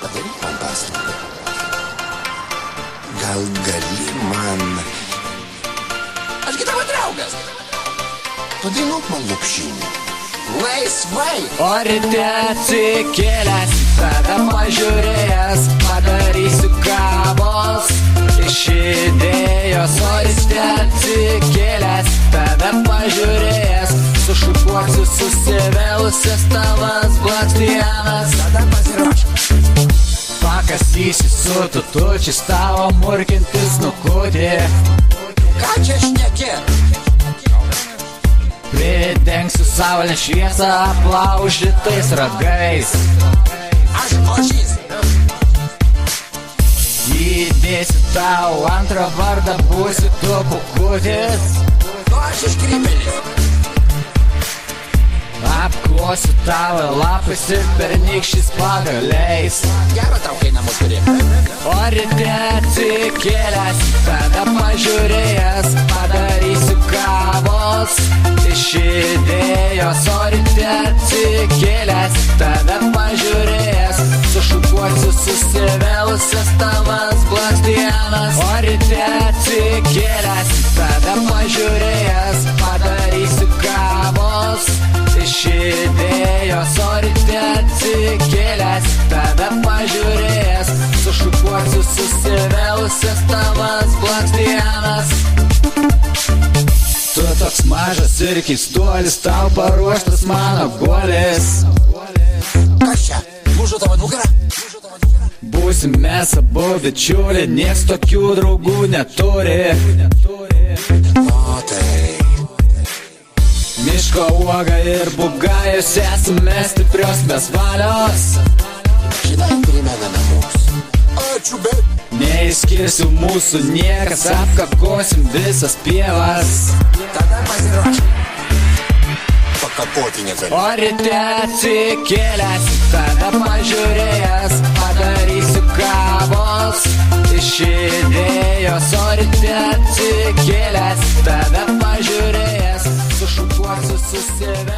padaryk man paslaugą. Gal gali man... Ašgi tavo draugas. Padainuok man lopšinį. Laisvai. O ryte atsikėlęs, tave pažiūrėjęs, padarysiu kavos iš idėjos. O ryte atsikėlęs, tave pažiūrėjęs, sušukuosiu susivėlusias tavas blakstienas. Tada pasiruošk. Pakasysiu su tutučiais tavo murkintis nukutį. Ką čia šneki? Pridengsiu saulės šviesą aplaužytais ragais. Aš ožys. Įdėsiu tau antrą vardą, būsiu tu pukutis. O aš iškrypėlis. Apklosiu tavo lapais ir pernykščiais pagaliais. Gero tau, kai namus turi. O ryte atsikėlęs, tave pažiūrėjęs, padarysiu kavos iš idėjos. O ryte atsikėlęs, tave pažiūrėjęs, sušukuosiu susivėlusias tavas blakstienas. O ryte atsikėlęs, tave pažiūrėjęs, padarysiu kavos iš idėjos. O ryte atsikėlęs, tave pažiūrėjęs, sušukuosiu susivėlusias tavas blakstienas. Tu toks mažas ir keistuolis, tau paruoštas mano guolis. Kas čia? Lūžo tavo nugarą? Būsim mes abu bičiuliai, nieks tokių draugų neturi. O tai... Miško uoga ir bugajus, esame stiprios mes valios. Žinai, primename mums. Ačiū, bet... Neišskirsiu mūsų niekas, apkakosim visas pievas. Tada pasiruošk. Pakapoti negali. O ryte atsikėlęs, tave pažiūrėjęs, padarysiu kavos iš idėjos. O ryte atsikėlęs, tave pažiūrėjęs, sušukuosiu susivėlusias